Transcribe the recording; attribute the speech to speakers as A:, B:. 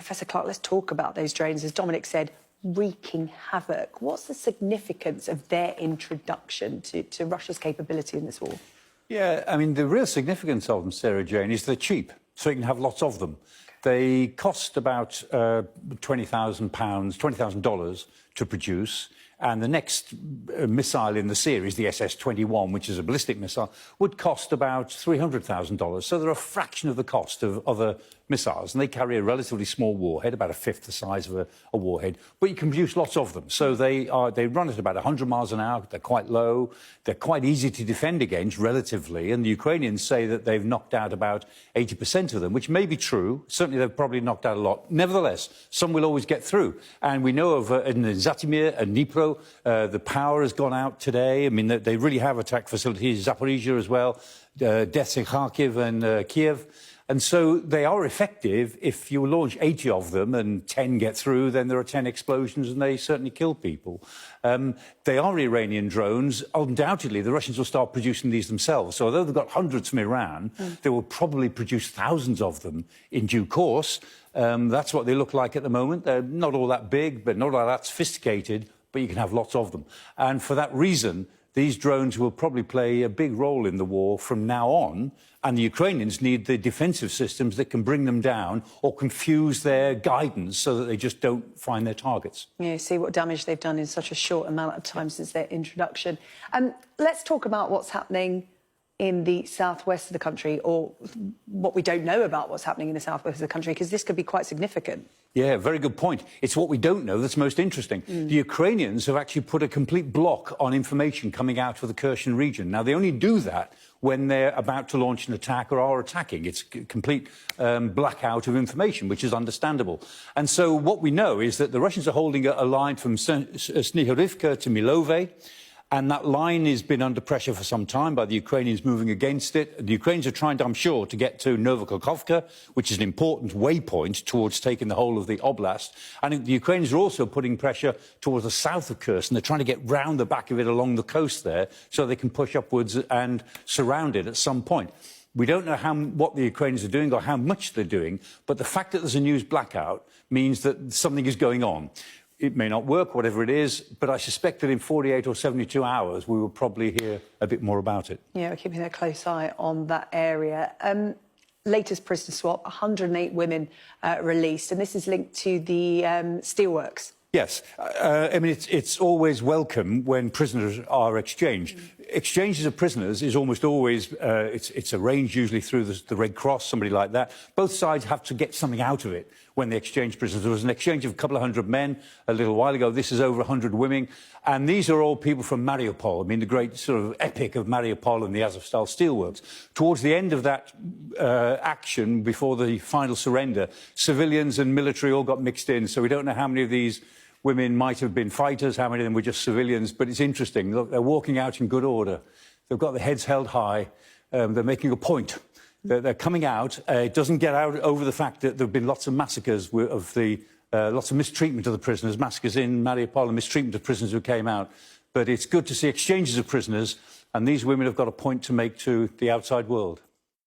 A: Professor Clarke, let's talk about those drones. As Dominic said, wreaking havoc. What's the significance of their introduction to Russia's capability in this war?
B: Yeah, I mean, the real significance of them, Sarah Jane, is they're cheap, so you can have lots of them. They cost about $20,000 to produce, and the next missile in the series, the SS-21, which is a ballistic missile, would cost about $300,000. So they're a fraction of the cost of other missiles, and they carry a relatively small warhead, about a fifth the size of a warhead, but you can produce lots of them. So they run at about 100 miles an hour. They're quite low. They're quite easy to defend against, relatively, and the Ukrainians say that they've knocked out about 80% of them, which may be true. Certainly, they've probably knocked out a lot. Nevertheless, some will always get through. And we know of in Zatimir and Dnipro, the power has gone out today. I mean, they really have attacked facilities, Zaporizhia as well, deaths in Kharkiv and Kiev. And so they are effective. If you launch 80 of them and 10 get through, then there are 10 explosions and they certainly kill people. They are Iranian drones. Undoubtedly, the Russians will start producing these themselves. So although they've got hundreds from Iran, they will probably produce thousands of them in due course. That's what they look like at the moment. They're not all that big, but not all that sophisticated, but you can have lots of them. And for that reason, these drones will probably play a big role in the war from now on, and the Ukrainians need the defensive systems that can bring them down or confuse their guidance so that they just don't find their targets.
A: Yeah, see what damage they've done in such a short amount of time since their introduction. Let's talk about what's happening in the southwest of the country, or what we don't know about what's happening in the southwest of the country, because this could be quite significant.
B: Yeah, very good point. It's what we don't know that's most interesting. The Ukrainians have actually put a complete block on information coming out of the Kherson region. Now, they only do that when they're about to launch an attack or are attacking. It's a complete blackout of information, which is understandable. And so what we know is that the Russians are holding a line from Snihurivka to Milove. And that line has been under pressure for some time by the Ukrainians moving against it. The Ukrainians are trying, I'm sure, to get to Novokokhovka, which is an important waypoint towards taking the whole of the oblast. And the Ukrainians are also putting pressure towards the south of Kherson. They're trying to get round the back of it along the coast there so they can push upwards and surround it at some point. We don't know what the Ukrainians are doing or how much they're doing, but the fact that there's a news blackout means that something is going on. It may not work, whatever it is, but I suspect that in 48 or 72 hours, we will probably hear a bit more about it.
A: Yeah, we're keeping a close eye on that area. Latest prisoner swap, 108 women released, and this is linked to the steelworks.
B: Yes. I mean, it's always welcome when prisoners are exchanged. Exchanges of prisoners is almost always, it's arranged usually through the Red Cross, somebody like that. Both sides have to get something out of it when they exchange prisoners. There was an exchange of a couple of hundred men a little while ago. This is over 100 women. And these are all people from Mariupol. I mean, the great sort of epic of Mariupol and the Azovstal steelworks. Towards the end of that action, before the final surrender, civilians and military all got mixed in. So we don't know how many of these women might have been fighters, how many of them were just civilians, but it's interesting. Look, they're walking out in good order. They've got their heads held high. They're making a point. They're coming out. It doesn't get out over the fact that there have been lots of massacres lots of mistreatment of the prisoners, massacres in Mariupol and mistreatment of prisoners who came out. But it's good to see exchanges of prisoners, and these women have got a point to make to the outside world.